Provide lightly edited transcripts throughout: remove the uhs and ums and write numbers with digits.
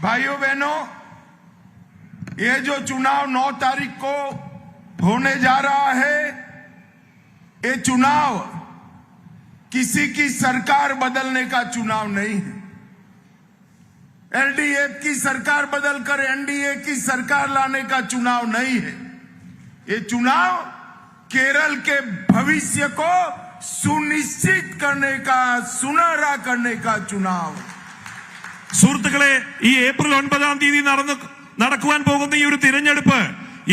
भाइयों बहनों, ये जो चुनाव 9 तारीख को होने जा रहा है, ये चुनाव किसी की सरकार बदलने का चुनाव नहीं है। एलडीएफ की सरकार बदलकर एनडीए की सरकार लाने का चुनाव नहीं है। ये चुनाव केरल के भविष्य को सुनिश्चित करने का, सुनहरा करने का चुनाव। സുഹൃത്തുക്കളെ, ഈ ഏപ്രിൽ 9-ാം തീയതി നടക്കുവാൻ പോകുന്ന ഈ ഒരു തിരഞ്ഞെടുപ്പ്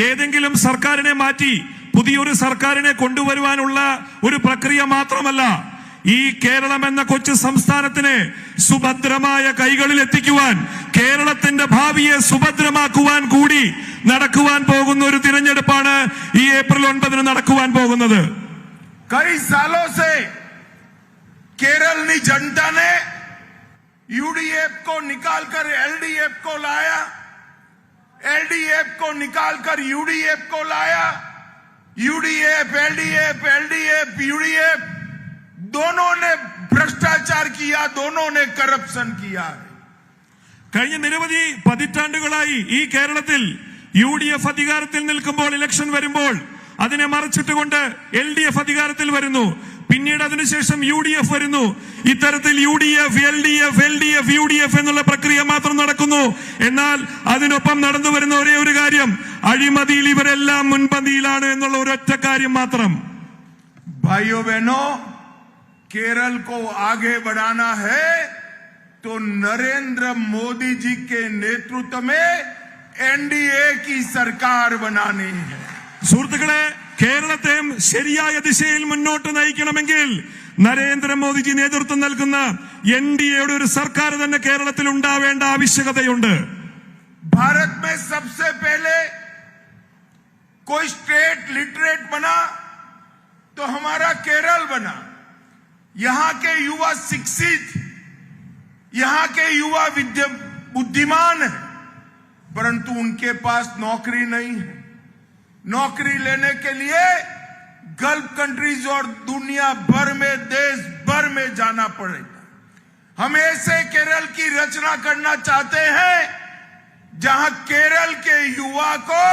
ഏതെങ്കിലും സർക്കാരിനെ മാറ്റി പുതിയൊരു സർക്കാരിനെ കൊണ്ടുവരുവാനുള്ള ഒരു പ്രക്രിയ മാത്രമല്ല, ഈ കേരളം എന്ന കൊച്ചു സംസ്ഥാനത്തിനെ സുഭദ്രമായ കൈകളിൽ എത്തിക്കുവാൻ, കേരളത്തിന്റെ ഭാവിയെ സുഭദ്രമാക്കുവാൻ കൂടി നടക്കുവാൻ പോകുന്ന ഒരു തിരഞ്ഞെടുപ്പാണ് ഈ ഏപ്രിൽ 9-ന് നടക്കുവാൻ പോകുന്നത്. कई सालों से केरल की जनता ने यूडीएफ को निकालकर एलडीएफ को लाया, एलडीएफ को निकालकर यूडीएफ को लाया, यूडीएफ एलडीएफ, एलडीएफ यूडीएफ, दोनों ने भ्रष्टाचार किया, दोनों ने करप्शन किया। കഴിഞ്ഞ നിരവധി പതിറ്റാണ്ടുകളായി ഈ കേരളത്തിൽ യുഡിഎഫ് അധികാരത്തിൽ നിൽക്കുമ്പോൾ, ഇലക്ഷൻ വരുമ്പോൾ അതിനെ മറച്ചിട്ടുകൊണ്ട് എൽഡിഎഫ് അധികാരത്തിൽ വരുന്നു. പിന്നീട് അതിനുശേഷം യുഡിഎഫ് വരുന്നു. ഇത്തരത്തിൽ യുഡിഎഫ്, എൽഡിഎഫ്, എൽഡിഎഫ്, യുഡിഎഫ് എന്നുള്ള പ്രക്രിയ മാത്രം നടക്കുന്നു. എന്നാൽ അതിനൊപ്പം നടന്നു വരുന്ന ഒരേ ഒരു കാര്യം, അഴിമതിയിൽ ഇവരെല്ലാം മുൻപന്തിയിലാണ് എന്നുള്ള ഒരൊറ്റ കാര്യം മാത്രം. भाइयों बहनों, केरल को आगे बढ़ाना है तो नरेंद्र मोदी जी के नेतृत्व में एनडीए की सरकार बनानी है. സുഹൃത്തുക്കളെ, കേരളത്തെ ശരിയായ ദിശയിൽ മുന്നോട്ട് നയിക്കണമെങ്കിൽ നരേന്ദ്രമോദിജി നേതൃത്വം നൽകുന്ന എൻഡിഎയുടെ ഒരു സർക്കാർ തന്നെ കേരളത്തിൽ ഉണ്ടാവേണ്ട ആവശ്യകതയുണ്ട്. भारत में सबसे पहले कोई स्टेट लिटरेट बना तो हमारा केरल बना. यहाँ के युवा शिक्षित, यहाँ के युवा बुद्धिमान है, परंतु उनके पास नौकरी नहीं है. नौकरी लेने के लिए गल्फ कंट्रीज और दुनिया भर में, देश भर में जाना पड़ेगा. हम ऐसे केरल की रचना करना चाहते हैं जहां केरल के युवा को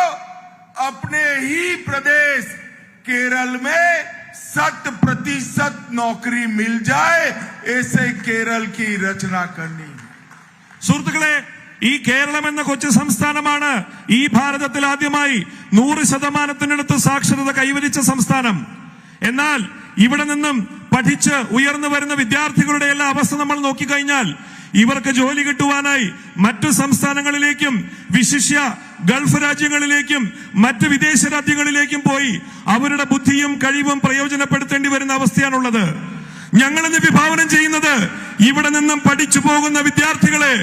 अपने ही प्रदेश केरल में 100% नौकरी मिल जाए. ऐसे केरल की रचना करनी. സുഹൃത്തുക്കളെ, ഈ കേരളം എന്ന കൊച്ചു സംസ്ഥാനമാണ് ഈ ഭാരതത്തിൽ ആദ്യമായി 100% സാക്ഷരത കൈവരിച്ച സംസ്ഥാനം. എന്നാൽ ഇവിടെ നിന്നും പഠിച്ച് ഉയർന്നു വരുന്ന വിദ്യാർത്ഥികളുടെ എല്ലാ അവസ്ഥ നമ്മൾ നോക്കിക്കഴിഞ്ഞാൽ, ഇവർക്ക് ജോലി കിട്ടുവാനായി മറ്റു സംസ്ഥാനങ്ങളിലേക്കും, വിശിഷ്യ ഗൾഫ് രാജ്യങ്ങളിലേക്കും മറ്റ് വിദേശ രാജ്യങ്ങളിലേക്കും പോയി അവരുടെ ബുദ്ധിയും കഴിവും പ്രയോജനപ്പെടുത്തേണ്ടി വരുന്ന അവസ്ഥയാണുള്ളത്. ഞങ്ങളിന്ന് വിഭാവനം ചെയ്യുന്നത് ഇവിടെ നിന്നും പഠിച്ചു പോകുന്ന വിദ്യാർത്ഥികളെ,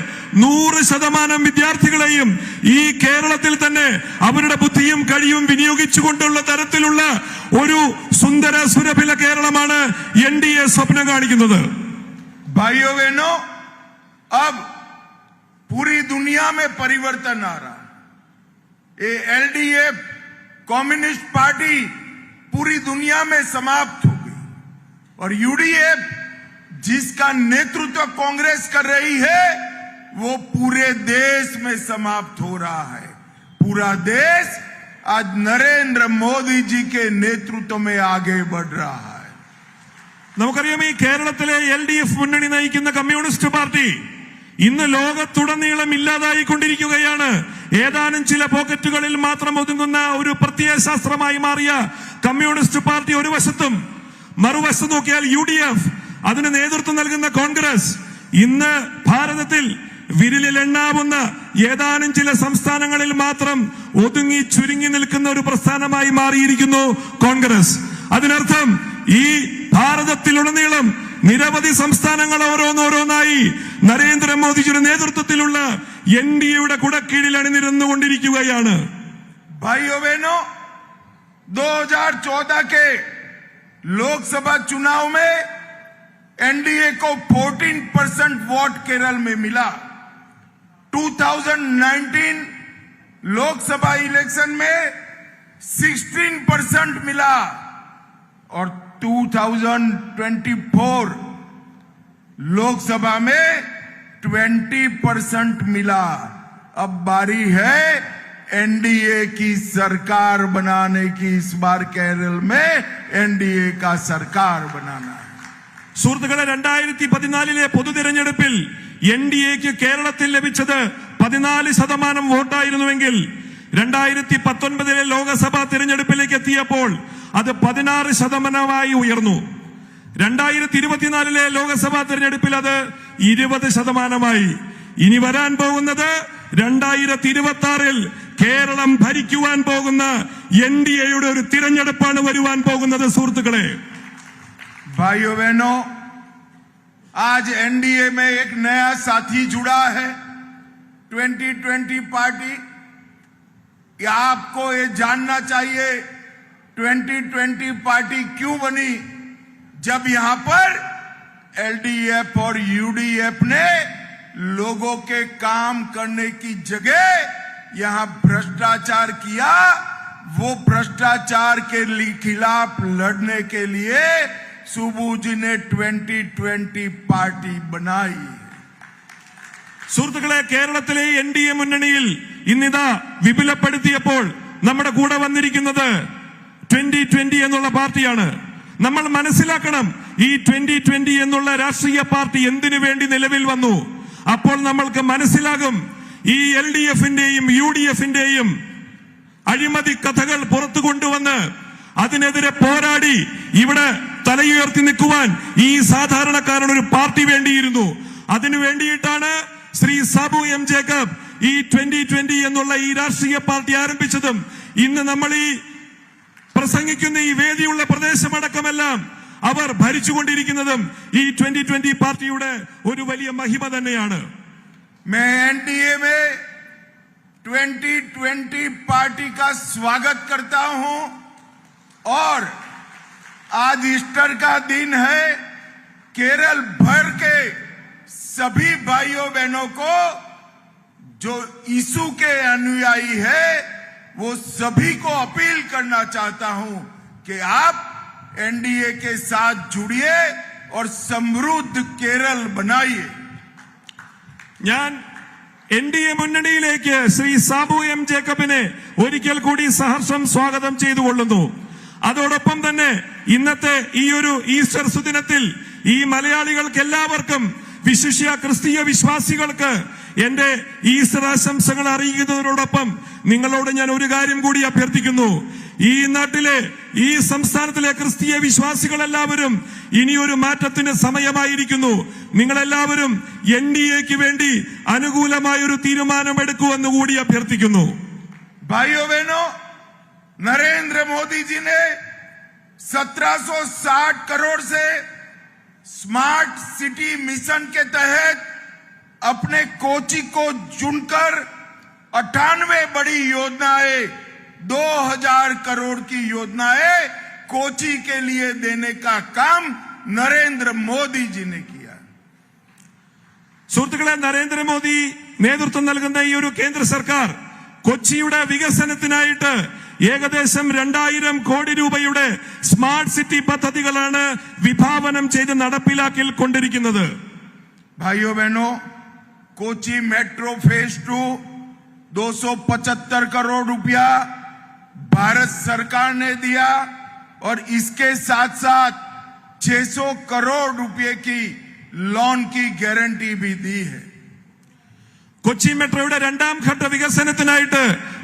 100% വിദ്യാർത്ഥികളെയും ഈ കേരളത്തിൽ തന്നെ അവരുടെ ബുദ്ധിയും കഴിവും വിനിയോഗിച്ചുകൊണ്ടുള്ള തരത്തിലുള്ള ഒരു സുന്ദര സുരഭില കേരളമാണ് എൻഡിഎ സ്വപ്നം കാണിക്കുന്നത്. भाइयों बहनों, अब पूरी दुनिया में परिवर्तन आ रहा है. ये एलडीएफ कम्युनिस्ट पार्टी पूरी दुनिया में समाप्त हो गई और यूडीएफ जिसका नेतृत्व कांग्रेस कर रही है वो पूरे देश में समाप्त हो रहा है. पूरा देश आज नरेंद्र मोदी जी के नेतृत्व में आगे बढ़ रहा है. നമുക്കറിയാം, ഈ കേരളത്തിലെ എൽഡിഎഫ് മുന്നണി നയിക്കുന്ന കമ്മ്യൂണിസ്റ്റ് പാർട്ടി ഇന്ന് ലോകത്തുടനീളം ഇല്ലാതായിക്കൊണ്ടിരിക്കുകയാണ്. ഏതാനും ചില പോക്കറ്റുകളിൽ മാത്രം ഒതുങ്ങുന്ന ഒരു പ്രത്യയശാസ്ത്രമായി മാറിയ കമ്മ്യൂണിസ്റ്റ് പാർട്ടി ഒരു വശത്തും, മറുവശത്ത് നോക്കിയാൽ യുഡിഎഫ്, അതിന് നേതൃത്വം നൽകുന്ന കോൺഗ്രസ്, ഇന്ന് ഭാരതത്തിൽ വിരലിൽ എണ്ണാവുന്ന ഏതാനും ചില സംസ്ഥാനങ്ങളിൽ മാത്രം ഒതുങ്ങി ചുരുങ്ങി നിൽക്കുന്ന ഒരു പ്രസ്ഥാനമായി മാറിയിരിക്കുന്നു കോൺഗ്രസ്. അതിനർത്ഥം ഈ ഭാരതത്തിലുടനീളം നിരവധി സംസ്ഥാനങ്ങൾ ഓരോന്നോരോന്നായി നരേന്ദ്രമോദിജിയുടെ നേതൃത്വത്തിലുള്ള എൻഡിഎയുടെ കുടക്കീഴിൽ അണിനിരന്നുകൊണ്ടിരിക്കുകയാണ്. भाइयों बहनों, 2014 के लोकसभा चुनाव में एनडीए को 14% वोट केरल में मिला. 2019 लोकसभा इलेक्शन में 16% मिला और 2024 लोकसभा में 20% मिला। अब बारी है एनडीए की सरकार बनाने की। इस बार केरल में एनडीए का सरकार बनाना है। സുഹൃത്തുക്കളെ, 2014 പൊതുതിരഞ്ഞെടുപ്പിൽ NDAക്ക് കേരളത്തിൽ ലഭിച്ചത് 14% വോട്ടായിരുന്നുവെങ്കിൽ 2019 ലോക്സഭാ തിരഞ്ഞെടുപ്പിലേക്ക് എത്തിയപ്പോൾ അത് 16% ഉയർന്നു. 2024 ലോക്സഭാ തിരഞ്ഞെടുപ്പിൽ അത് 20%. ഇനി വരാൻ പോകുന്നത് 2026 കേരളം ഭരിക്കുവാൻ പോകുന്ന NDAയുടെ ഒരു തിരഞ്ഞെടുപ്പാണ് വരുവാൻ പോകുന്നത്. സുഹൃത്തുക്കളെ, भाइयों बहनों, आज एनडीए में एक नया साथी जुड़ा है, 2020 पार्टी। या आपको ये जानना चाहिए 2020 पार्टी क्यों बनी। जब यहां पर एलडीएफ और यूडीएफ ने लोगों के काम करने की जगह यहां भ्रष्टाचार किया, वो भ्रष्टाचार के खिलाफ लड़ने के लिए सुबू जी ने 2020 पार्टी बनाई। സുഹൃത്തുക്കളെ, കേരളത്തിലെ NDA മുന്നണിയിൽ ഇന്നിതാ വിപുലപ്പെടുത്തിയപ്പോൾ നമ്മുടെ കൂടെ വന്നിരിക്കുന്നത് 2020 എന്നുള്ള പാർട്ടിയാണ്. നമ്മൾ മനസ്സിലാക്കണം, ഈ 2020 എന്നുള്ള രാഷ്ട്രീയ പാർട്ടി എന്തിനു വേണ്ടി നിലവിൽ വന്നു. അപ്പോൾ നമ്മൾക്ക് മനസ്സിലാകും ഈ LDFന്റെയും UDFന്റെയും അഴിമതി കഥകൾ പുറത്തു കൊണ്ടുവന്ന് അതിനെതിരെ പോരാടി ഇവിടെ തലയുയർത്തി നിൽക്കുവാൻ ഈ സാധാരണക്കാരൻ ഒരു പാർട്ടി വേണ്ടിയിരുന്നു. അതിനു വേണ്ടിയിട്ടാണ് ശ്രീ സാബു എം ജേക്കബ് ഈ 2020 എന്നുള്ള ഈ രാഷ്ട്രീയ പാർട്ടി ആരംഭിച്ചതും ഇന്ന് നമ്മൾ ഈ പ്രസംഗിക്കുന്ന ഈ വേദിയുള്ള പ്രദേശമടക്കമെല്ലാം അവർ ഭരിച്ചുകൊണ്ടിരിക്കുന്നതും ഈ 2020 പാർട്ടിയുടെ ഒരു വലിയ മഹിമ തന്നെയാണ്. मैं एनडीए में 2020 पार्टी का स्वागत करता हूं और आज ईस्टर का दिन है। केरल भर के सभी भाइयों बहनों को जो यीशु के अनुयायी है वो सभी को अपील करना चाहता हूं कि आप एनडीए के साथ जुड़िए और समृद्ध केरल बनाइए। ഞാൻ NDA മുന്നണിയിലേക്ക് ശ്രീ സാബു എം ജേക്കബിനെ ഒരിക്കൽ കൂടി സഹർഷം സ്വാഗതം ചെയ്തുകൊള്ളുന്നു. അതോടൊപ്പം തന്നെ ഇന്നത്തെ ഈ ഒരു ഈസ്റ്റർ സുദിനത്തിൽ ഈ മലയാളികൾക്ക് എല്ലാവർക്കും, വിശിഷ്യ ക്രിസ്തീയ വിശ്വാസികൾക്ക് എന്റെ ഈസ്റ്റർ ആശംസകൾ അറിയിക്കുന്നതിനോടൊപ്പം നിങ്ങളോട് ഞാൻ ഒരു കാര്യം കൂടി അഭ്യർത്ഥിക്കുന്നു. ഈ നാട്ടിലെ, ഈ സംസ്ഥാനത്തിലെ ക്രിസ്തീയ വിശ്വാസികൾ എല്ലാവരും ഇനിയൊരു മാറ്റത്തിന് സമയമായിരിക്കുന്നു. നിങ്ങളെല്ലാവരും NDAക്ക് വേണ്ടി അനുകൂലമായ ഒരു തീരുമാനമെടുക്കുമെന്ന് കൂടി അഭ്യർത്ഥിക്കുന്നു. भाइयों बहनों, नरेंद्र मोदी जी ने 1760 करोड़ से स्मार्ट सिटी मिशन के तहत अपने कोची को चुनकर 98 बड़ी योजनाएं, 2000 करोड़ की योजनाएं कोची के लिए देने का काम नरेंद्र मोदी जी ने किया. സുഹൃത്തുക്കളെ, നരേന്ദ്രമോദി നേതൃത്വം നൽകുന്ന ഈ ഒരു കേന്ദ്ര സർക്കാർ കൊച്ചിയുടെ വികസനത്തിനായിട്ട് ഏകദേശം 2000 കോടി രൂപയുടെ സ്മാർട്ട് സിറ്റി പദ്ധതികളാണ് വിഭാവനം ചെയ്ത് നടപ്പിലാക്കി കൊണ്ടിരിക്കുന്നത്. भाइयों बहनों, कोची मेट्रो फेज 2 275 करोड़ रुपया भारत सरकार ने दिया और इसके साथ साथ 600 करोड़ रुपए की लोन की गारंटी भी दी है. കൊച്ചി മെട്രോയുടെ 2ാം ഘട്ട വികസനത്തിനായിട്ട്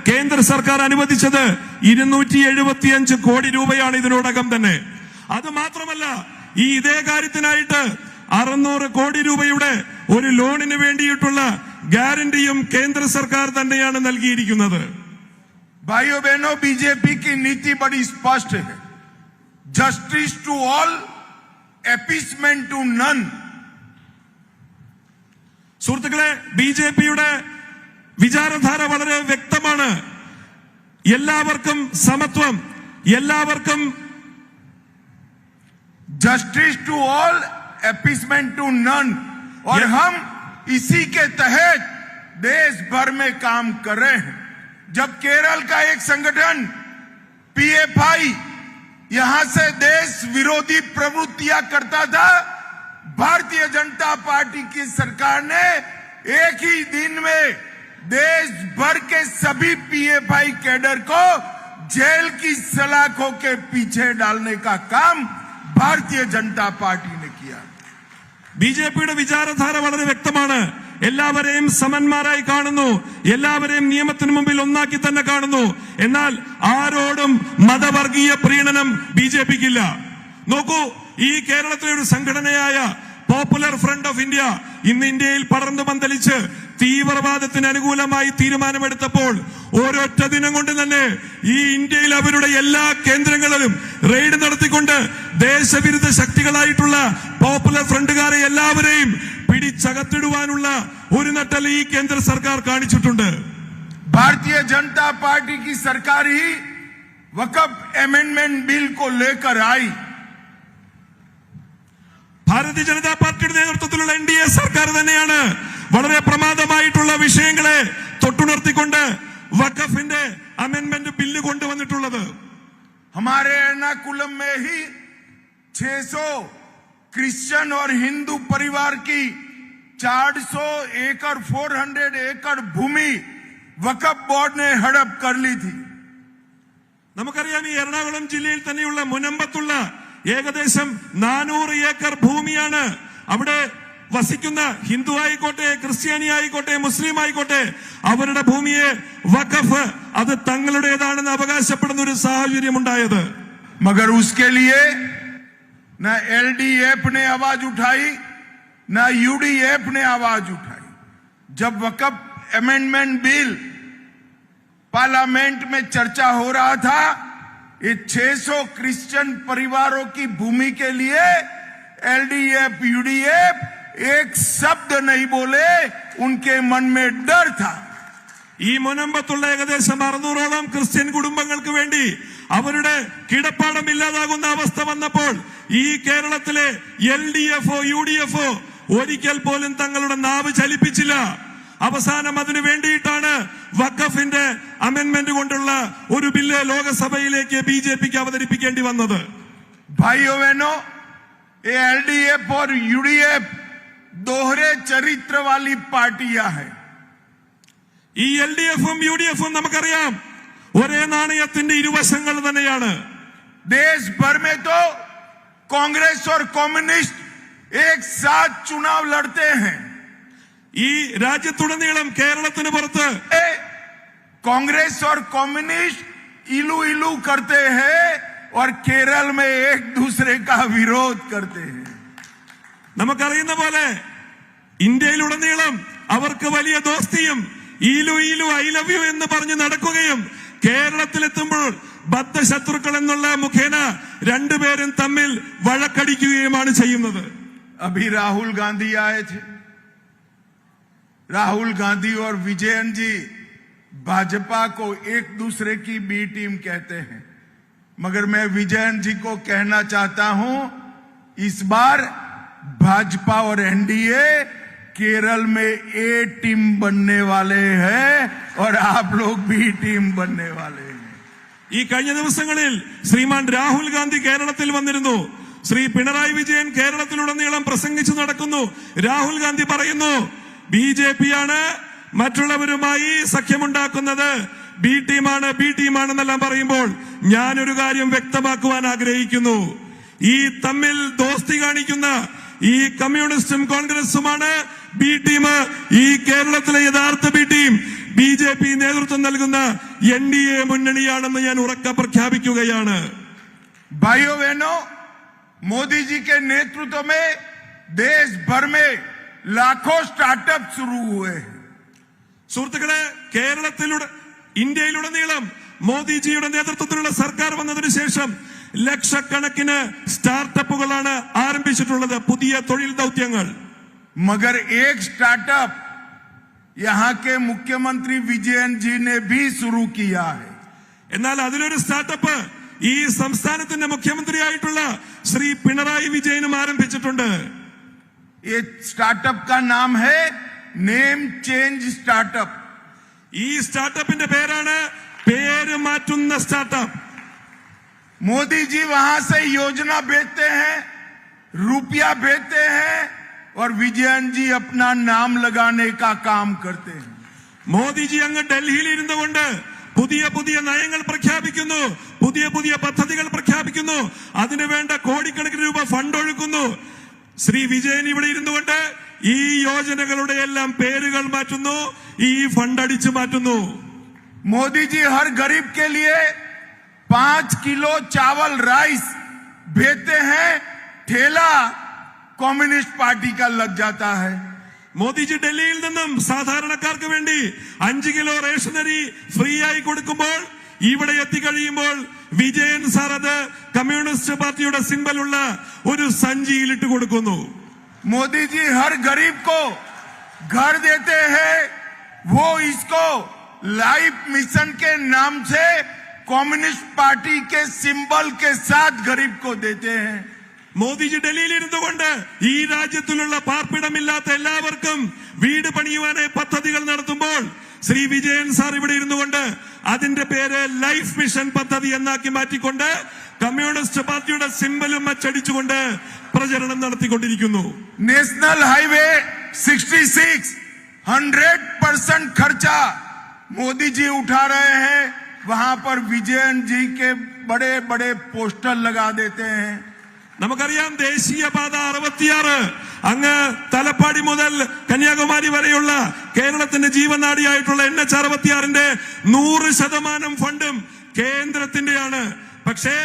കേന്ദ്ര സർക്കാർ അനുവദിച്ചത് 275 കോടി രൂപയാണ് ഇതിനോടകം തന്നെ. അത് മാത്രമല്ല, ഈ ഇതേ കാര്യത്തിനായിട്ട് 600 കോടി രൂപയുടെ ഒരു ലോണിന് വേണ്ടിയിട്ടുള്ള ഗ്യാരണ്ടിയും കേന്ദ്ര സർക്കാർ തന്നെയാണ് നൽകിയിരിക്കുന്നത്. भाइयों बहनों, बीजेपी की नीति बड़ी स्पष्ट है, justice to all, appeasement to none. സുഹൃത്തുക്കളെ, BJPയുടെ വിചാരധാര വളരെ വ്യക്തമാണ്. എല്ലാവർക്കും സമത്വം, എല്ലാവർക്കും justice to all, appeasement to none. और हम इसी के तहत देश भर में काम कर रहे हैं. जब केरल का एक संगठन PFI यहां से देश विरोधी प्रवृत्तियां करता था, भारतीय जनता पार्टी की सरकार ने एक ही दिन में देश भर के सभी पीएफआई कैडर को जेल की सलाखों के पीछे डालने का काम भारतीय जनता पार्टी ने किया. ബിജെപിയുടെ വിചാരധാര വളരെ വ്യക്തമാണ്. എല്ലാവരെയും സമന്മാരായി കാണുന്നു, എല്ലാവരെയും നിയമത്തിന് മുമ്പിൽ ഒന്നാക്കി തന്നെ കാണുന്നു. എന്നാൽ ആരോടും മതവർഗീയ പ്രീണനം ബിജെപിക്കില്ല. നോക്കൂ, ഈ കേരളത്തിലെ ഒരു സംഘടനയായ പോപ്പുലർ ഫ്രണ്ട് ഓഫ് ഇന്ത്യ ഇന്ന് ഇന്ത്യയിൽ പടർന്നു പന്തലിച്ച് തീവ്രവാദത്തിന് അനുകൂലമായി തീരുമാനമെടുത്തപ്പോൾ ഒരൊറ്റ ദിനം കൊണ്ട് തന്നെ ഈ ഇന്ത്യയിൽ അവരുടെ എല്ലാ കേന്ദ്രങ്ങളിലും റെയ്ഡ് നടത്തിക്കൊണ്ട് ദേശവിരുദ്ധ ശക്തികളായിട്ടുള്ള പോപ്പുലർ ഫ്രണ്ടുകാരെ എല്ലാവരെയും പിടിച്ചകത്തിടുവാനുള്ള ഒരു നട്ടൽ ഈ കേന്ദ്ര സർക്കാർ കാണിച്ചിട്ടുണ്ട്. भारतीय जनता पार्टी की सरकार ही वक्फ अमेंडमेंट बिल को लेकर आई. ഭാരതീയ ജനതാ പാർട്ടിയുടെ നേതൃത്വത്തിലുള്ള NDA സർക്കാർ തന്നെയാണ് വളരെ പ്രമാദമായിട്ടുള്ള വിഷയങ്ങളെ തൊട്ടുണർത്തിക്കൊണ്ട് വഖഫിന്റെ അമെൻമെന്റ് ബില്ല് കൊണ്ടുവന്നിട്ടുള്ളത്. हमारे एर्नाकुलम में ही 600 क्रिश्चियन और हिंदू परिवार की 400 एकड़ 400 एकड़ भूमि वक्फ बोर्ड ने हड़प कर ली थी. നമുക്കറിയാം, ഈ എറണാകുളം ജില്ലയിൽ തന്നെയുള്ള മുനമ്പത്തുള്ള ഏകദേശം 400 ഏക്കർ ഭൂമിയാണ് അവിടെ വസിക്കുന്ന ഹിന്ദു ആയിക്കോട്ടെ, ക്രിസ്ത്യാനി ആയിക്കോട്ടെ, മുസ്ലിം ആയിക്കോട്ടെ, അവരുടെ ഭൂമിയെ വഖഫ് അത് തങ്ങളുടേതാണെന്ന് അവകാശപ്പെടുന്ന ഒരു സാഹചര്യം ഉണ്ടായത്. मगर उसके लिए न LDF ने आवाज उठाई, न UDF ने आवाज उठाई. जब वक्फ अमेंडमेंट बिल पार्लियामेंट में चर्चा हो रहा था, ये 600 क्रिश्चियन परिवारों की भूमि के लिए LDF, UDF एक शब्द नहीं बोले. उनके मन में डर था. ഈ മുനമ്പത്തുള്ള ഏകദേശം 600ഓളം ക്രിസ്ത്യൻ കുടുംബങ്ങൾക്ക് വേണ്ടി അവരുടെ കിടപ്പാടം ഇല്ലാതാകുന്ന അവസ്ഥ വന്നപ്പോൾ ഈ കേരളത്തിലെ LDFO, UDFO ഒരിക്കൽ പോലും തങ്ങളുടെ നാവ് ചലിപ്പിച്ചില്ല. അവസാനം അതിനു വേണ്ടിയിട്ടാണ് വഖഫിന്റെ അമെൻമെന്റ് കൊണ്ടുള്ള ഒരു ബില്ല് ലോകസഭയിലേക്ക് ബിജെപിക്ക് അവതരിപ്പിക്കേണ്ടി വന്നത്. भाइयों बहनों, ये LDF और UDF दोहरे चरित्र वाली पार्टियां हैं. ഈ LDFും UDFും നമുക്കറിയാം ഒരേ നാണയത്തിന്റെ ഇരുവശങ്ങൾ തന്നെയാണ്. देश भर में तो कांग्रेस और कम्युनिस्ट एक साथ चुनाव लड़ते हैं. ഈ രാജ്യത്തുടനീളം കേരളത്തിന് പുറത്ത് कांग्रेस और कम्युनिस्ट इलू इलू करते हैं और केरल में एक दूसरे का विरोध करते हैं. നമുക്കറിയുന്ന പോലെ ഇന്ത്യയിലുടനീളം അവർക്ക് വലിയ ദോസ്തിയും ഈലു ഈലു ഐ ലവ് യു എന്ന് പറഞ്ഞ് നടക്കുകയും കേരളത്തിലെത്തുമ്പോൾ ബദ്ധശത്രുക്കൾ എന്നുള്ള മുഖേന രണ്ടുപേരും തമ്മിൽ വഴക്കടിക്കുകയുമാണ് ചെയ്യുന്നത്. अभी राहुल गांधी आए थे. राहुल गांधी और विजयन जी भाजपा को एक दूसरे की बी टीम कहते हैं, मगर मैं विजयन जी को कहना चाहता हूं, इस बार भाजपा और NDA केरल में A टीम बनने वाले हैं और आप लोग B टीम बनने वाले हैं. ഈ കഴിഞ്ഞ ദിവസങ്ങളിൽ ശ്രീമാൻ രാഹുൽ ഗാന്ധി കേരളത്തിൽ വന്നിരുന്നു. ശ്രീ പിണറായി വിജയൻ കേരളത്തിലുടനീളം പ്രസംഗിച്ചു നടക്കുന്നു. രാഹുൽ ഗാന്ധി പറയുന്നു BJP-യാണ് മറ്റുള്ളവരുമായി സഖ്യമുണ്ടാക്കുന്നത്, B ടീമാണെന്നെല്ലാം പറയുമ്പോൾ ഞാനൊരു കാര്യം വ്യക്തമാക്കുവാൻ ആഗ്രഹിക്കുന്നു. ഈ തമ്മിൽ ദോസ്തി കാണിക്കുന്ന ഈ കമ്മ്യൂണിസ്റ്റും കോൺഗ്രസുമാണ് B ടീം. ഈ കേരളത്തിലെ യഥാർത്ഥ B ടീം BJP നേതൃത്വം നൽകുന്ന NDA മുന്നണിയാണെന്ന് ഞാൻ ഉറക്കെ പ്രഖ്യാപിക്കുകയാണ്. भाइयों बहनों, मोदी जी के नेतृत्व में देश भर में लाखों स्टार्टअप शुरू हुए हैं. സുഹൃത്തുക്കളെ, ഇന്ത്യയിലുടനീളം മോദിജിയുടെ നേതൃത്വത്തിലുള്ള സർക്കാർ വന്നതിനു ശേഷം ലക്ഷക്കണക്കിന് സ്റ്റാർട്ടപ്പുകളാണ് ആരംഭിച്ചിട്ടുള്ളത്, പുതിയ തൊഴിൽ ദൗത്യങ്ങൾ. मगर एक स्टार्टअप यहाँ के मुख्यमंत्री विजयन जी ने भी शुरू किया है. എന്നാൽ അതിലൊരു സ്റ്റാർട്ടപ്പ് ഈ സംസ്ഥാനത്തിന്റെ മുഖ്യമന്ത്രിയായിട്ടുള്ള ശ്രീ പിണറായി വിജയനും ആരംഭിച്ചിട്ടുണ്ട്. ये स्टार्टअप का नाम है नेम चेंज स्टार्टअप. ഈ സ്റ്റാർട്ടപ്പിന്റെ പേരാണ് പേര് മാറ്റുന്ന സ്റ്റാർട്ടപ്പ്. मोदी जी वहां से योजना भेजते हैं रुपया भेजते हैं और विजयन जी अपना नाम लगाने का काम करते हैं. മോദിജി അങ്ങ് ഡൽഹിയിൽ ഇരുന്നുകൊണ്ട് പുതിയ പുതിയ നയങ്ങൾ പ്രഖ്യാപിക്കുന്നു, പുതിയ പുതിയ പദ്ധതികൾ പ്രഖ്യാപിക്കുന്നു, അതിനുവേണ്ട കോടിക്കണക്കിന് രൂപ ഫണ്ട് ഒഴുക്കുന്നു. ശ്രീ വിജയൻ ഇവിടെ ഇരുന്നുകൊണ്ട് ഈ യോജനകളുടെ എല്ലാം പേരുകൾ മാറ്റുന്നു, ഈ ഫണ്ട് അടിച്ചു മാറ്റുന്നു. मोदी जी हर गरीब के लिए 5 किलो चावल राइस भेजते हैं, ठेला कम्युनिस्ट पार्टी का लग जाता है. മോദിജി ഡൽഹിയിൽ നിന്നും സാധാരണക്കാർക്ക് വേണ്ടി 5 കിലോ റേഷനറി ഫ്രീ ആയി കൊടുക്കുമ്പോൾ ഇവിടെ എത്തിക്കഴിയുമ്പോൾ വിജയൻ സാർ അത് കമ്മ്യൂണിസ്റ്റ് പാർട്ടിയുടെ സിംബലുള്ള ഒരു സഞ്ചിയിലിട്ട് കൊടുക്കുന്നു. मोदी जी हर गरीब को घर देते हैं, वो इसको लाइफ मिशन के नाम से कम्युनिस्ट पार्टी के सिंबल के साथ गरीब को देते हैं. മോദിജി ഡൽഹിയിൽ ഇരുന്നുകൊണ്ട് ഈ രാജ്യത്തിലുള്ള പാർപ്പിടമില്ലാത്ത എല്ലാവർക്കും വീട് പണിയുവാനായി പദ്ധതികൾ നടത്തുമ്പോൾ ശ്രീ വിജയൻ സാർ ഇവിടെ ഇരുന്നുകൊണ്ട് അതിന്റെ പേര് ലൈഫ് മിഷൻ പദ്ധതി എന്നാക്കി മാറ്റിക്കൊണ്ട് കമ്മ്യൂണിസ്റ്റ് പാർട്ടിയുടെ സിംബലും അച്ചടിച്ചുകൊണ്ട് പ്രചരണം നടത്തിക്കൊണ്ടിരിക്കുന്നു. नेशनल हाईवे 66 100% खर्चा मोदी जी उठा रहे हैं. वहां पर विजयन जी के बड़े बड़े पोस्टर लगा देते हैं. നമുക്കറിയാം ദേശീയപാത 66 അങ്ങ് തലപ്പാടി മുതൽ കന്യാകുമാരി വരെയുള്ള കേരളത്തിന്റെ ജീവനാഡിയായിട്ടുള്ള NH 66ന്റെ 100% ഫണ്ടും കേന്ദ്രത്തിന്റെയാണ്. പക്ഷേ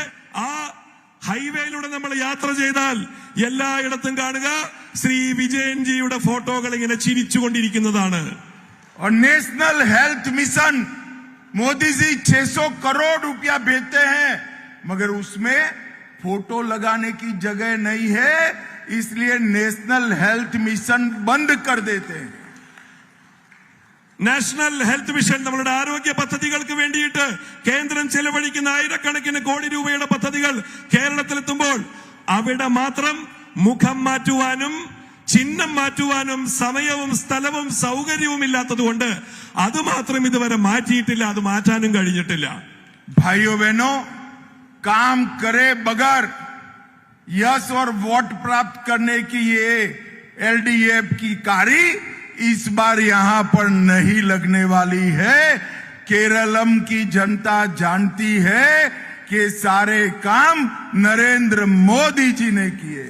ആ ഹൈവേയിലൂടെ നമ്മൾ യാത്ര ചെയ്താൽ എല്ലായിടത്തും കാണുക ശ്രീ വിജയൻ ജിയുടെ ഫോട്ടോകൾ ഇങ്ങനെ ചിരിച്ചുകൊണ്ടിരിക്കുന്നതാണ്. और national health mission Modi ji 600 crore रुपया भेजते हैं, मगर उसमें फोटो लगाने की जगह नहीं है, इसलिए नेशनल हेल्थ मिशन बंद कर देते हैं. നാഷണൽ ഹെൽത്ത് മിഷൻ നമ്മളുടെ ആരോഗ്യ പദ്ധതികൾക്ക് വേണ്ടിയിട്ട് കേന്ദ്രം ചെലവഴിക്കുന്ന ആയിരക്കണക്കിന് കോടി രൂപയുടെ പദ്ധതികൾ കേരളത്തിലെത്തുമ്പോൾ അവിടെ മാത്രം മുഖം മാറ്റുവാനും ചിഹ്നം മാറ്റുവാനും സമയവും സ്ഥലവും സൗകര്യവും ഇല്ലാത്തതുകൊണ്ട് അത് മാത്രം ഇതുവരെ മാറ്റിയിട്ടില്ല, അത് മാറ്റാനും കഴിഞ്ഞിട്ടില്ല. भाइयों बहनों, काम करे बगैर यश और वोट प्राप्त करने की ये LDF की कारी इस बार यहां पर नहीं लगने वाली है. केरलम की जनता जानती है कि सारे काम नरेंद्र मोदी जी ने किए.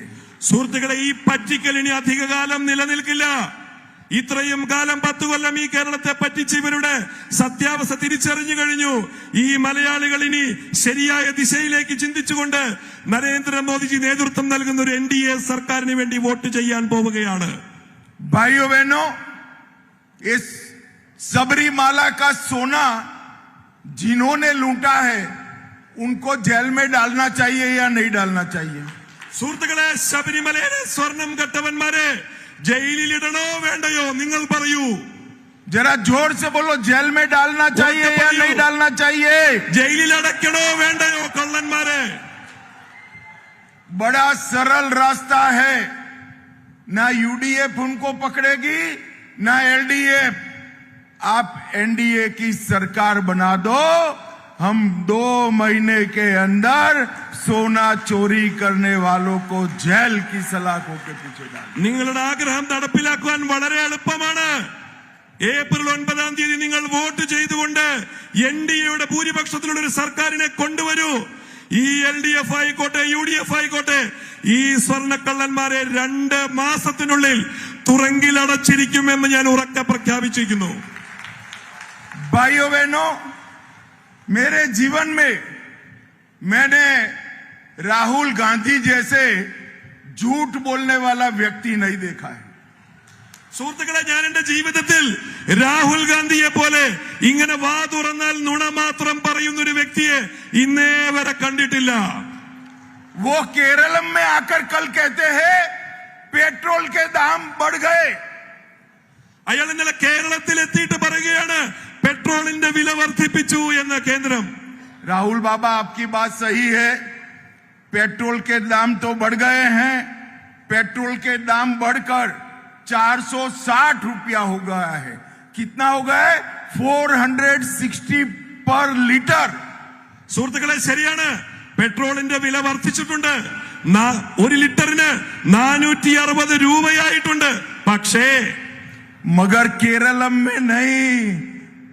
സുഹൃത്തുക്കളെ, ഈ പറ്റിക്കൽ ഇനി അധികകാലം നിലനിൽക്കില്ല. ഇത്രയും കാലം 10 കൊല്ലം ഈ കേരളത്തെ പറ്റിച്ച് ഇവരുടെ സത്യാവസ്ഥ തിരിച്ചറിഞ്ഞു കഴിഞ്ഞു. ഈ മലയാളികൾ ഇനി ശരിയായ ദിശയിലേക്ക് ചിന്തിച്ചുകൊണ്ട് നരേന്ദ്രമോദിജി നേതൃത്വം നൽകുന്ന ഒരു NDA സർക്കാരിന് വേണ്ടി വോട്ട് ചെയ്യാൻ പോവുകയാണ്. भाइयों बहनों, इस सबरीमाला का सोना जिन्होंने लूटा है उनको जेल में डालना चाहिए या नहीं डालना चाहिए? സുഹൃത്തുക്കളെ, ശബരിമലയിലെ സ്വർണം കട്ടവന്മാരെ ജയിലിലിടണോ വേണ്ടയോ? നിങ്ങൾ പറയൂ. जरा जोर से बोलो, जेल में डालना चाहिए या नहीं डालना चाहिए? ജയിലിൽ അടയ്ക്കണോ വേണ്ടയോ കള്ളന്മാരെ? बड़ा सरल रास्ता है. ना UDF उनको पकड़ेगी, ना LDF. आप NDA की सरकार बना दो, हम 2 महीने के अंदर सोना चोरी करने वालों को जेल की सलाखों के पीछे डाल. നിങ്ങളുടെ ആഗ്രഹം നടപ്പിലാക്കുവാൻ വളരെ എളുപ്പമാണ്. ഏപ്രിൽ 9-ാം തീയതി നിങ്ങൾ വോട്ട് ചെയ്തുകൊണ്ട് NDAയുടെ ഭൂരിപക്ഷത്തിലുള്ള ഒരു സർക്കാരിനെ കൊണ്ടുവരൂ. ഈ LDF ആയിക്കോട്ടെ UDF ആയിക്കോട്ടെ, ഈ സ്വർണ്ണക്കള്ളന്മാരെ 2 മാസത്തിനുള്ളിൽ തുറങ്കിലടച്ചിരിക്കുമെന്ന് ഞാൻ ഉറക്കെ പ്രഖ്യാപിച്ചിരിക്കുന്നു. भाइयों बहनों, मेरे जीवन में मैंने राहुल गांधी जैसे झूठ बोलने वाला व्यक्ति नहीं देखा है. സുഹൃത്തുക്കളെ, ഞാൻ എന്റെ ജീവിതത്തിൽ രാഹുൽ ഗാന്ധിയെ പോലെ ഇങ്ങനെ വാ തുറന്നാൽ നുണ മാത്രം പറയുന്ന ഒരു വ്യക്തിയെ ഇന്നേ വരെ കണ്ടിട്ടില്ല. वो केरलम में आकर कल कहते हैं पेट्रोल के दाम बढ़ गए. അയാൾ ഇന്നലെ കേരളത്തിൽ എത്തിയിട്ട് പറയുകയാണ് പെട്രോളിന്റെ വില വർദ്ധിപ്പിച്ചു എന്ന് കേന്ദ്രം. राहुल बाबा, आपकी बात सही है, पेट्रोल के दाम तो बढ़ गए हैं. पेट्रोल के दाम बढ़कर 460 रुपया हो गया है. कितना हो गया है? 460 पर लीटर. സുഹൃത്തുക്കളെ, ശരിയാണ്, പെട്രോളിന്റെ വില വർദ്ധിച്ചിട്ടുണ്ട്. ഒരു ലിറ്ററിന് 460 രൂപയായിട്ടുണ്ട്. പക്ഷേ मगर केरलम में नहीं,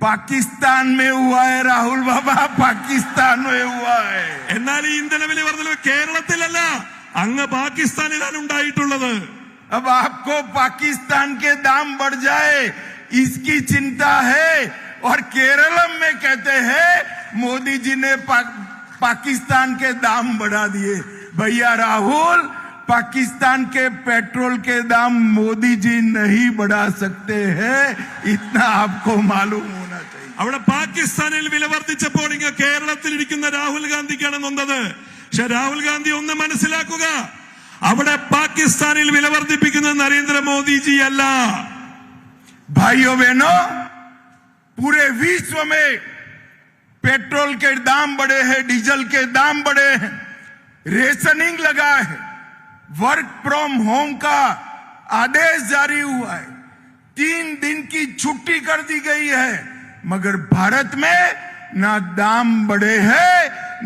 पाकिस्तान में हुआ है राहुल बाबा, पाकिस्तान में हुआ है. എന്നാൽ ഈ ഇന്ധന വില വർധനവ് കേരളത്തിലല്ല, അങ്ങ് പാകിസ്ഥാനിലാണ് ഉണ്ടായിട്ടുള്ളത്. अब आपको पाकिस्तान के दाम बढ़ जाए इसकी चिंता है, और केरलम में कहते हैं मोदी जी ने पाकिस्तान के दाम बढ़ा दिए. भैया राहुल, पाकिस्तान के पेट्रोल के दाम मोदी जी नहीं बढ़ा सकते हैं, इतना आपको मालूम होना चाहिए. അവിടെ പാകിസ്ഥാനിൽ വില വർദ്ധിച്ചപ്പോൾ ഇങ്ങ് കേരളത്തിലിരിക്കുന്ന രാഹുൽ ഗാന്ധിക്കാണ് നൊന്നത്. പക്ഷെ രാഹുൽ ഗാന്ധി ഒന്ന് മനസ്സിലാക്കുക, അവിടെ പാകിസ്ഥാനിൽ വില വർദ്ധിപ്പിക്കുന്നത് നരേന്ദ്രമോദിജി അല്ല. भाइयों बहनों, पूरे विश्व में पेट्रोल के दाम बढ़े हैं, डीजल के दाम बढ़े हैं, रेशनिंग लगा है, वर्क फ्रॉम होम का आदेश जारी हुआ है, 3 दिन की छुट्टी कर दी गई है, मगर भारत में ना दाम बढ़े हैं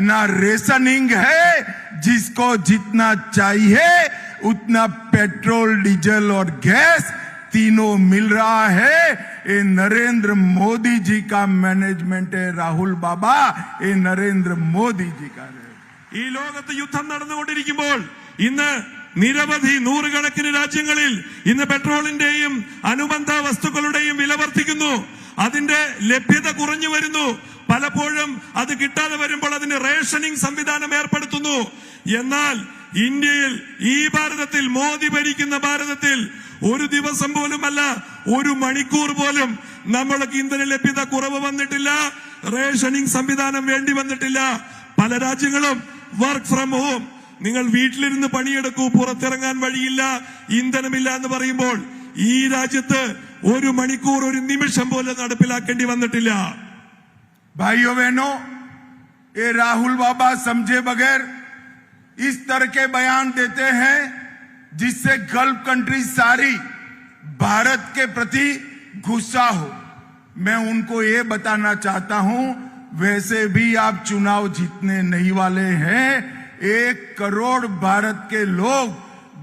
ना रेशनिंग है. जिसको जितना चाहिए उतना पेट्रोल, डीजल और गैस तीनों मिल रहा है. ये नरेंद्र मोदी जी का मैनेजमेंट है राहुल बाबा, ये नरेंद्र मोदी जी का है. ഈ ലോകത്ത് യുദ്ധം നടന്നുകൊണ്ടിരിക്കുമ്പോൾ ഇന്ന് നിരവധി നൂറുകണക്കിന് രാജ്യങ്ങളിൽ ഇന്ന് പെട്രോളിന്റെയും അനുബന്ധ വസ്തുക്കളുടെയും വില വർദ്ധിക്കുന്നു. അതിന്റെ ലഭ്യത കുറഞ്ഞു വരുന്നു. പലപ്പോഴും അത് കിട്ടാതെ വരുമ്പോൾ അതിന് റേഷനിങ് സംവിധാനം ഏർപ്പെടുത്തുന്നു. എന്നാൽ ഇന്ത്യയിൽ, ഈ ഭാരതത്തിൽ, മോദി ഭരിക്കുന്ന ഭാരതത്തിൽ ഒരു ദിവസം പോലും അല്ല, ഒരു മണിക്കൂർ പോലും നമ്മൾക്ക് ഇന്ധന ലഭ്യത കുറവ് വന്നിട്ടില്ല, റേഷനിങ് സംവിധാനം വേണ്ടി വന്നിട്ടില്ല. പല രാജ്യങ്ങളും വർക്ക് ഫ്രം ഹോം, നിങ്ങൾ വീട്ടിലിരുന്ന് പണിയെടുക്കൂ, പുറത്തിറങ്ങാൻ വഴിയില്ല, ഇന്ധനമില്ല എന്ന് പറയുമ്പോൾ ഈ രാജ്യത്ത് ഒരു മണിക്കൂർ, ഒരു നിമിഷം പോലും നടപ്പിലാക്കേണ്ടി വന്നിട്ടില്ല. भाइयों बहनों, ये राहुल बाबा समझे बगैर इस तरह के बयान देते हैं जिससे गल्फ कंट्री सारी भारत के प्रति गुस्सा हो. मैं उनको ये बताना चाहता हूं, वैसे भी आप चुनाव जीतने नहीं वाले हैं. 1 करोड़ भारत के लोग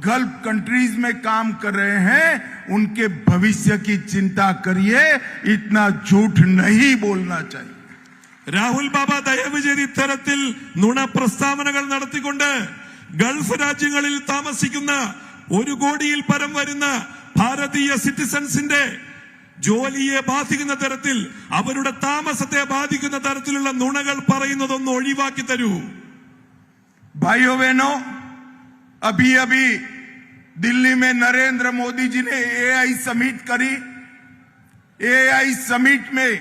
गल्फ कंट्रीज में काम कर रहे हैं, उनके भविष्य की चिंता करिए, इतना झूठ नहीं बोलना चाहिए. രാഹുൽ ബാബ ദയവ് ചെയ്ത് ഇത്തരത്തിൽ നുണ പ്രസ്താവനകൾ നടത്തിക്കൊണ്ട് ഗൾഫ് രാജ്യങ്ങളിൽ താമസിക്കുന്ന 1 കോടിയിൽ പരം വരുന്ന ഭാരതീയ സിറ്റിസൺസിന്റെ ജോലിയെ ബാധിക്കുന്ന തരത്തിൽ, അവരുടെ താമസത്തെ ബാധിക്കുന്ന തരത്തിലുള്ള നുണകൾ പറയുന്നതൊന്ന് ഒഴിവാക്കി തരൂ. भाइयों बहनों, अभी अभी दिल्ली में नरेंद्र मोदी जी ने एआई समिट करी. एआई समिट में,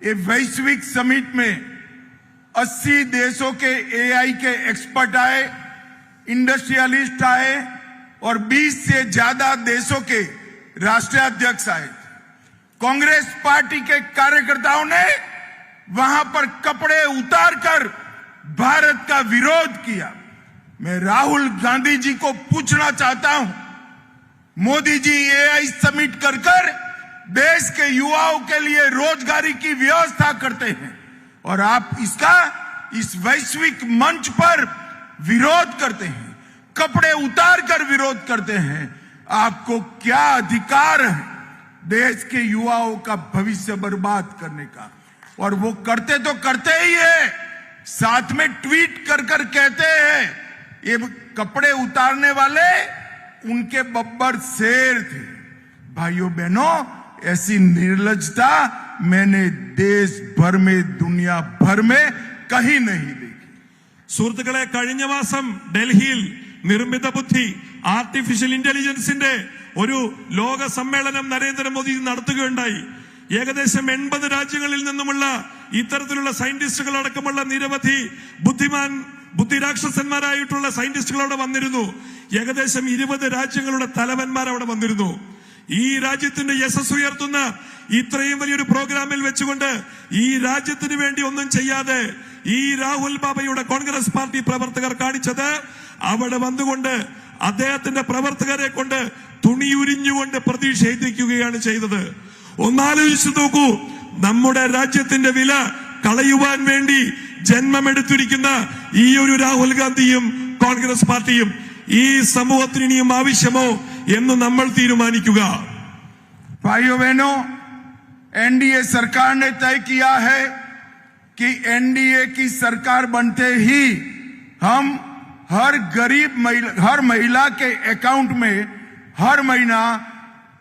ये वैश्विक समिट में 80 देशों के एआई के एक्सपर्ट आए, इंडस्ट्रियलिस्ट आए, और 20 से ज्यादा देशों के राष्ट्राध्यक्ष आए. कांग्रेस पार्टी के कार्यकर्ताओं ने वहां पर कपड़े उतारकर भारत का विरोध किया. मैं राहुल गांधी जी को पूछना चाहता हूं, मोदी जी एआई समिट कर देश के युवाओं के लिए रोजगारी की व्यवस्था करते हैं, और आप इसका इस वैश्विक मंच पर विरोध करते हैं, कपड़े उतार कर विरोध करते हैं. आपको क्या अधिकार है देश के युवाओं का भविष्य बर्बाद करने का? और वो करते तो करते ही है, साथ में ट्वीट कर कहते हैं ये कपड़े उतारने वाले उनके बब्बर शेर थे. भाइयों बहनों, ऐसी निर्लज्जता मैंने देश भर में, दुनिया भर में कहीं नहीं देखी. സുഹൃത്തുക്കളെ, കഴിഞ്ഞ മാസം ഡൽഹിയിൽ നിർമ്മിത ബുദ്ധി, ആർട്ടിഫിഷ്യൽ ഇന്റലിജൻസിന്റെ ഒരു ലോക സമ്മേളനം നരേന്ദ്രമോദി നടത്തുകയുണ്ടായി. ഏകദേശം 80 രാജ്യങ്ങളിൽ നിന്നുമുള്ള ഇത്തരത്തിലുള്ള സയന്റിസ്റ്റുകൾ അടക്കമുള്ള നിരവധി ബുദ്ധിരാക്ഷസന്മാരായിട്ടുള്ള സയന്റിസ്റ്റുകൾ അവിടെ വന്നിരുന്നു. ഏകദേശം 20 രാജ്യങ്ങളുടെ തലവന്മാർ അവിടെ വന്നിരുന്നു. ഈ രാജ്യത്തിന്റെ യശസ് ഉയർത്തുന്ന ഇത്രയും വലിയൊരു പ്രോഗ്രാമിൽ വെച്ചുകൊണ്ട് ഈ രാജ്യത്തിന് വേണ്ടി ഒന്നും ചെയ്യാതെ ഈ രാഹുൽ ബാബയുടെ കോൺഗ്രസ് പാർട്ടി പ്രവർത്തകർ കാണിച്ചത്, അവിടെ വന്നുകൊണ്ട് അദ്ദേഹത്തിന്റെ പ്രവർത്തകരെ കൊണ്ട് തുണിയുരിഞ്ഞുകൊണ്ട് പ്രതിഷേധിക്കുകയാണ് ചെയ്തത്. ഒന്നാലോചിച്ചു നോക്കൂ, നമ്മുടെ രാജ്യത്തിന്റെ വില കളയുവാൻ വേണ്ടി ജന്മമെടുത്തിരിക്കുന്ന ഈ ഒരു രാഹുൽ ഗാന്ധിയും കോൺഗ്രസ് പാർട്ടിയും ഈ സമൂഹത്തിന് ഇനിയും ആവശ്യമോ എന്ന് നമ്മൾ തീരുമാനിക്കുക. भाइयों बहनों, एनडीए सरकार ने तय किया है कि एनडीए की सरकार बनते ही हम हर गरीब हर महिला के अकाउंट में हर महीना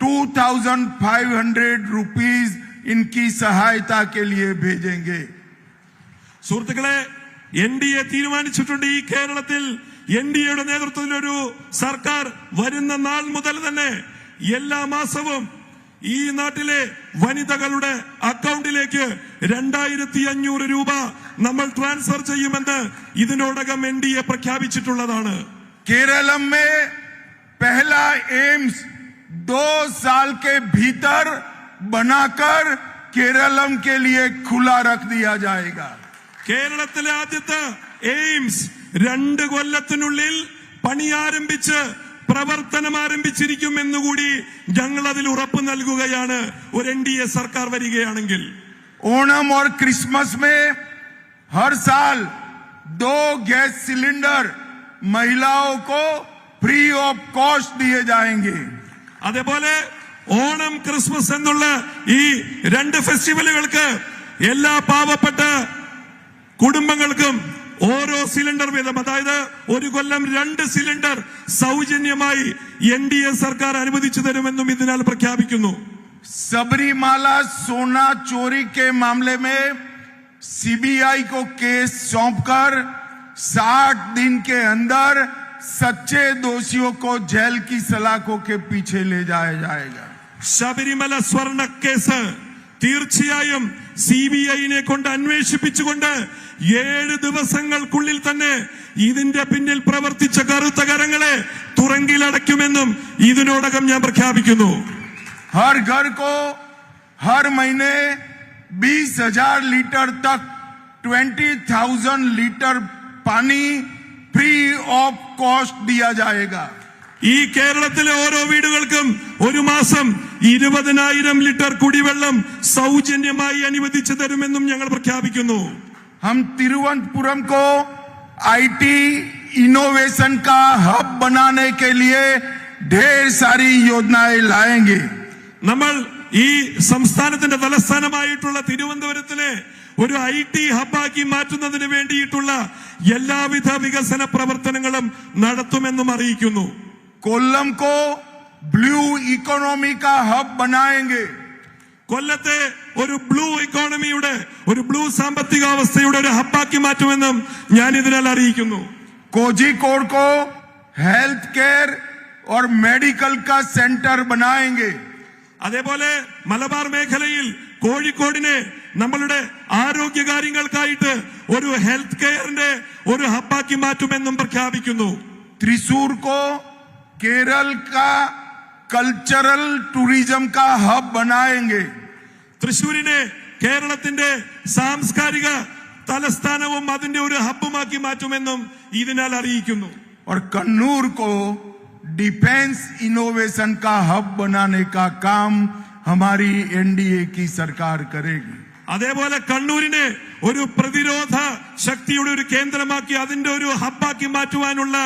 2,500 रुपीज इनकी सहायता के लिए भेजेंगे. സുഹൃത്തുക്കളെ, എൻഡിഎ തീരുമാനിച്ചിട്ടുണ്ട് ഈ കേരളത്തിൽ എൻഡിഎയുടെ നേതൃത്വത്തിൽ ഒരു സർക്കാർ വരുന്ന നാൾ മുതൽ തന്നെ എല്ലാ മാസവും ഈ നാട്ടിലെ വനിതകളുടെ അക്കൗണ്ടിലേക്ക് 2,500 രൂപ നമ്മൾ ട്രാൻസ്ഫർ ചെയ്യുമെന്ന് ഇതിനോടകം എൻഡിഎ പ്രഖ്യാപിച്ചിട്ടുള്ളതാണ്. केरलम में पहला एम्स 2 साल के भीतर बनाकर केरलम के लिए खुला रख दिया जाएगा. കേരളത്തിലെ ആദ്യത്തെ എയിംസ് 2 കൊല്ലത്തിനുള്ളിൽ പണി ആരംഭിച്ച് പ്രവർത്തനം ആരംഭിച്ചിരിക്കുമെന്നുകൂടി ഞങ്ങൾ അതിൽ ഉറപ്പ് നൽകുകയാണ് ഒരു എൻഡിഎ സർക്കാർ വരികയാണെങ്കിൽ. ओणम और क्रिसमस में हर साल 2 गैस सिलेंडर महिलाओं को फ्री ऑफ कॉस्ट दिए जाएंगे. അതേപോലെ ഓണം ക്രിസ്മസ് എന്നുള്ള ഈ 2 ഫെസ്റ്റിവലുകൾക്ക് എല്ലാ പാവപ്പെട്ട കുടുംബങ്ങൾക്കും ഓരോ സിലിണ്ടർ വീതം, അതായത് ഒരു കൊല്ലം 2 സിലിണ്ടർ സൗജന്യമായി എൻഡിഎ സർക്കാർ അനുവദിച്ചു തരുമെന്നും ഇതിനാൽ പ്രഖ്യാപിക്കുന്നു. सबरीमाला सोना चोरी के मामले में सीबीआई को केस सौंपकर 60 दिन के अंदर सच्चे दोषियों को जेल की सलाखों के पीछे ले जाया जाएगा. ശബരിമല സ്വർണ്ണ കേസ് തീർച്ചയായും സിബിഐനെ കൊണ്ട് അന്വേഷിപ്പിച്ചുകൊണ്ട് 7 ദിവസങ്ങൾക്കുള്ളിൽ തന്നെ ഇതിന്റെ പിന്നിൽ പ്രവർത്തിച്ച കറുത്ത കരങ്ങളെ തുറങ്കിലടയ്ക്കുമെന്നും ഇതിനോടകം ഞാൻ പ്രഖ്യാപിക്കുന്നു. हर घर को हर महीने 20,000 लीटर तक 20,000 लीटर पानी फ्री ऑफ कॉस्ट दिया जाएगा. ഈ കേരളത്തിലെ ഓരോ വീടുകൾക്കും ഒരു മാസം 20,000 ലിറ്റർ കുടിവെള്ളം സൗജന്യമായി അനുവദിച്ചു തരുമെന്നും ഞങ്ങൾ പ്രഖ്യാപിക്കുന്നു. हम तिरुवनंतपुरम को आईटी इनोवेशन का हब बनाने के लिए ढेर सारी योजनाएं लाएंगे. നമ്മൾ ഈ സംസ്ഥാനത്തിന്റെ തലസ്ഥാനമായിട്ടുള്ള തിരുവനന്തപുരത്തിലെ ഒരു IT ഹബ്ബാക്കി മാറ്റുന്നതിന് വേണ്ടിയിട്ടുള്ള എല്ലാവിധ വികസന പ്രവർത്തനങ്ങളും നടത്തുമെന്നും അറിയിക്കുന്നു. कोल्लम को ब्लू इकोनॉमी का हब बनाएंगे. കൊല്ലത്തെ ഒരു ബ്ലൂ ഇക്കോണമിയുടെ, ഒരു ബ്ലൂ സാമ്പത്തികാവസ്ഥയുടെ ഒരു ഹബ്ബാക്കി മാറ്റുമെന്നും ഞാൻ ഇതിനാൽ അറിയിക്കുന്നു. कोझिकोड को हेल्थ केयर और मेडिकल का सेंटर बनाएंगे. അതേപോലെ മലബാർ മേഖലയിൽ കോഴിക്കോടിനെ നമ്മളുടെ ആരോഗ്യകാര്യങ്ങൾക്കായിട്ട് ഒരു ഹെൽത്ത് കെയറിന്റെ ഒരു ഹബ്ബാക്കി മാറ്റുമെന്നും പ്രഖ്യാപിക്കുന്നു. त्रिशूर को केरल का कल्चरल टूरिज्म का हब बनाएंगे. തൃശൂരിനെ കേരളത്തിന്റെ സാംസ്കാരിക തലസ്ഥാനവും അതിന്റെ ഒരു ഹബ്ബുമാക്കി മാറ്റുമെന്നും ഇതിനാൽ അറിയിക്കുന്നു. और कन्नूर को डिफेंस इनोवेशन का हब बनाने का काम हमारी एनडीए की सरकार करेगी. അതേപോലെ കണ്ണൂരിനെ ഒരു പ്രതിരോധ ശക്തിയുടെ ഒരു കേന്ദ്രമാക്കി അതിന്റെ ഒരു ഹബ്ബാക്കി മാറ്റുവാനുള്ള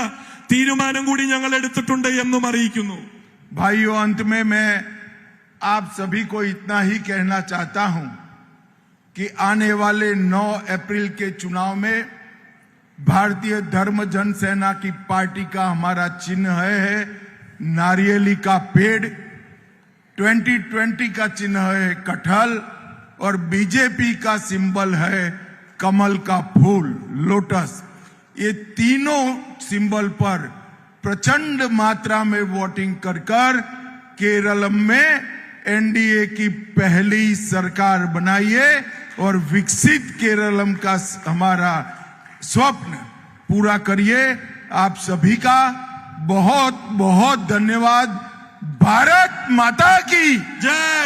തീരുമാനം കൂടി ഞങ്ങൾ എടുത്തിട്ടുണ്ട് എന്നും അറിയിക്കുന്നു. भाइयों, अंत में मैं आप सभी को इतना ही कहना चाहता हूं कि आने वाले 9 अप्रैल के चुनाव में भारतीय धर्म जनसेना की पार्टी का हमारा चिन्ह है नारियली का पेड़, 2020 का चिन्ह है कटहल और बीजेपी का सिंबल है कमल का फूल, लोटस. ये तीनों सिंबल पर प्रचंड मात्रा में वोटिंग कर केरल में एनडीए की पहली सरकार बनाइए और विकसित केरलम का हमारा स्वप्न पूरा करिए. आप सभी का बहुत बहुत धन्यवाद. भारत माता की जय.